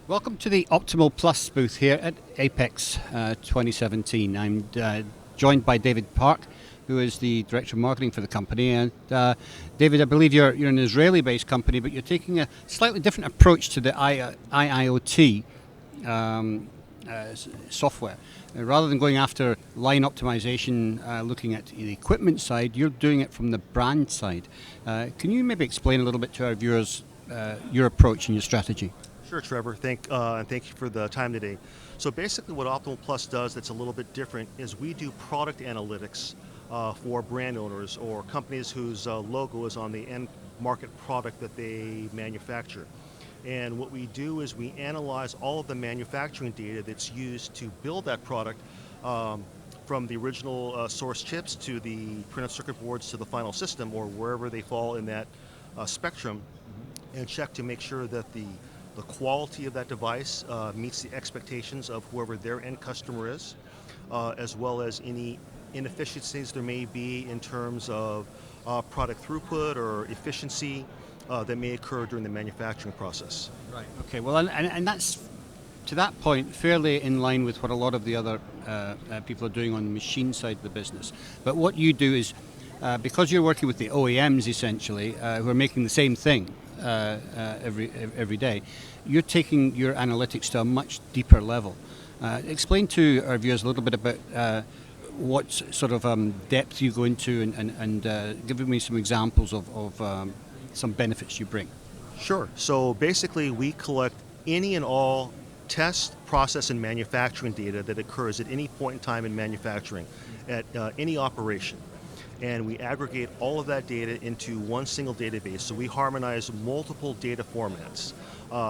Welcome to the Optimal Plus booth here at Apex 2017. I'm joined by David Park, who is the Director of Marketing for the company. And David, I believe you're an Israeli-based company, but you're taking a slightly different approach to the IIoT software. Rather than going after line optimization, looking at the equipment side, you're doing it from the brand side. Can you maybe explain a little bit to our viewers your approach and your strategy? Sure, Trevor. And thank you for the time today. So basically what Optimal Plus does that's a little bit different is we do product analytics for brand owners or companies whose logo is on the end market product that they manufacture. And what we do is we analyze all of the manufacturing data that's used to build that product, from the original source chips to the printed circuit boards to the final system or wherever they fall in that spectrum, and check to make sure that the quality of that device meets the expectations of whoever their end customer is, as well as any inefficiencies there may be in terms of product throughput or efficiency that may occur during the manufacturing process. Right. Okay. Well, and that's to that point fairly in line with what a lot of the other people are doing on the machine side of the business. But what you do is, because you're working with the OEMs essentially, who are making the same thing every day, you're taking your analytics to a much deeper level. Explain to our viewers a little bit about what sort of depth you go into and give me some examples of some benefits you bring. Sure. So basically we collect any and all test, process, and manufacturing data that occurs at any point in time in manufacturing at any operation. And we aggregate all of that data into one single database. So we harmonize multiple data formats.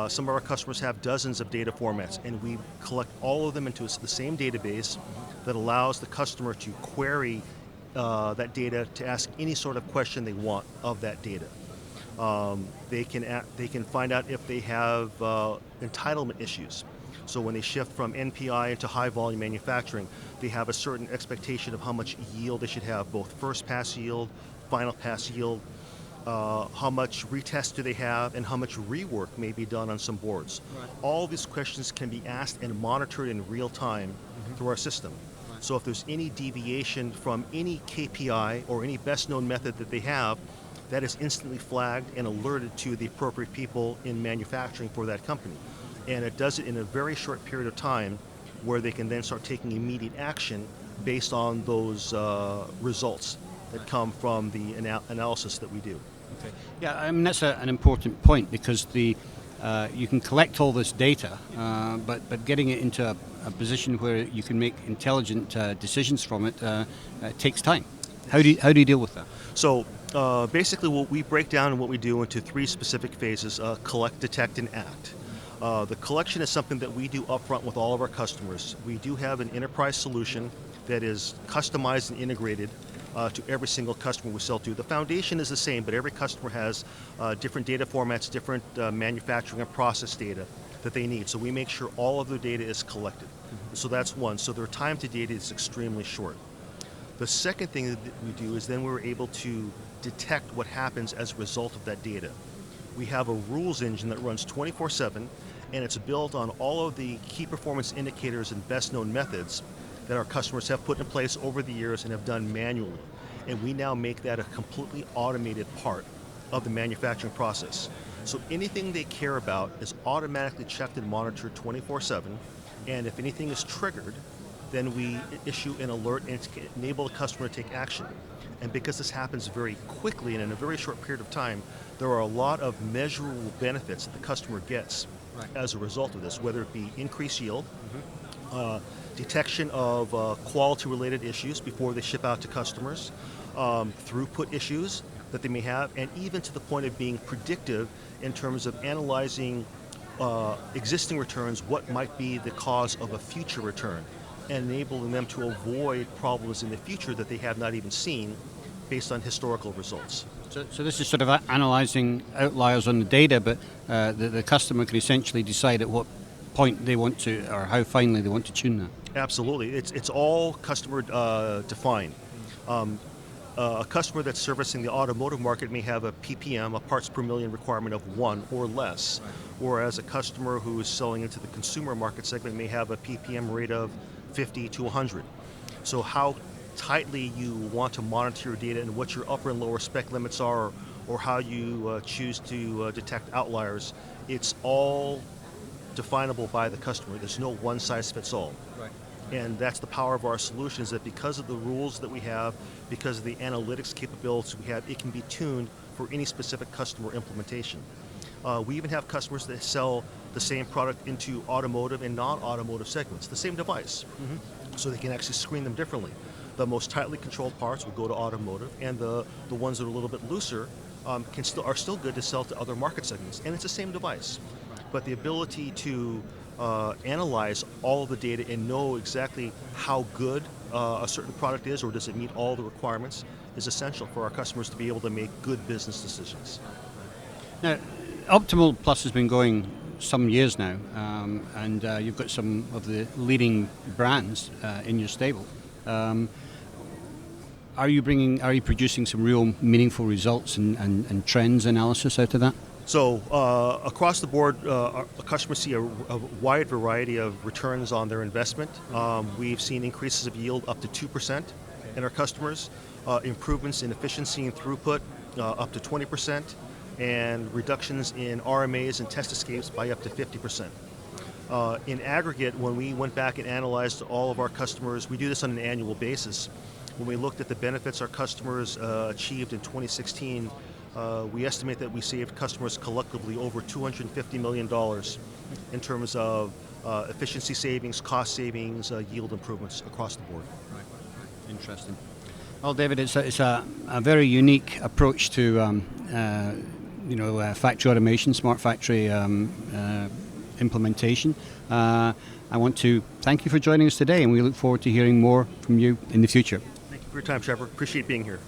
Some of our customers have dozens of data formats, and we collect all of them into the same database that allows the customer to query that data to ask any sort of question they want of that data. They can find out if they have entitlement issues. So when they shift from NPI into high volume manufacturing, they have a certain expectation of how much yield they should have, both first pass yield, final pass yield, how much retest do they have, and how much rework may be done on some boards. Right. All these questions can be asked and monitored in real time through our system. Right. So if there's any deviation from any KPI or any best known method that they have, that is instantly flagged and alerted to the appropriate people in manufacturing for that company. And it does it in a very short period of time where they can then start taking immediate action based on those results that come from the analysis that we do. Okay. Yeah, I mean that's an important point because you can collect all this data, but getting it into a position where you can make intelligent decisions from it takes time. How do you deal with that? So basically what we break down and what we do into three specific phases: collect, detect, and act. The collection is something that we do upfront with all of our customers. We do have an enterprise solution that is customized and integrated to every single customer we sell to. The foundation is the same, but every customer has different data formats, different manufacturing and process data that they need. So we make sure all of their data is collected. So that's one. So their time to data is extremely short. The second thing that we do is then we're able to detect what happens as a result of that data. We have a rules engine that runs 24/7, and it's built on all of the key performance indicators and best known methods that our customers have put in place over the years and have done manually. And we now make that a completely automated part of the manufacturing process. So anything they care about is automatically checked and monitored 24/7, and if anything is triggered, then we issue an alert and enable the customer to take action. And because this happens very quickly and in a very short period of time, there are a lot of measurable benefits that the customer gets as a result of this, whether it be increased yield, detection of quality-related issues before they ship out to customers, throughput issues that they may have, and even to the point of being predictive in terms of analyzing existing returns, what might be the cause of a future return, and enabling them to avoid problems in the future that they have not even seen based on historical results. So this is sort of analyzing outliers on the data, but the customer can essentially decide at what point they want to, or how finely they want to tune that. Absolutely, it's all customer defined. A customer that's servicing the automotive market may have a PPM, a parts per million requirement of 1 or less, whereas a customer who is selling into the consumer market segment may have a PPM rate of 50 to 100. So how tightly you want to monitor your data and what your upper and lower spec limits are, or how you choose to detect outliers, it's all definable by the customer. There's no one size fits all. Right. And that's the power of our solution, is that because of the rules that we have, because of the analytics capabilities we have, it can be tuned for any specific customer implementation. We even have customers that sell the same product into automotive and non-automotive segments, the same device. So they can actually screen them differently. The most tightly controlled parts will go to automotive, and the ones that are a little bit looser are still good to sell to other market segments, and it's the same device. But the ability to analyze all of the data and know exactly how good a certain product is, or does it meet all the requirements, is essential for our customers to be able to make good business decisions. Now, Optimal Plus has been going some years now, and you've got some of the leading brands in your stable. Are you producing some real meaningful results and trends analysis out of that? So across the board, our customers see a wide variety of returns on their investment. We've seen increases of yield up to 2% in our customers, improvements in efficiency and throughput up to 20%, and reductions in RMAs and test escapes by up to 50%. In aggregate, when we went back and analyzed all of our customers, we do this on an annual basis. When we looked at the benefits our customers achieved in 2016, we estimate that we saved customers collectively over $250 million in terms of efficiency savings, cost savings, yield improvements across the board. Right. Interesting. Well, David, it's a very unique approach to factory automation, smart factory implementation. I want to thank you for joining us today, and we look forward to hearing more from you in the future. Thank you for your time, Trevor. Appreciate being here.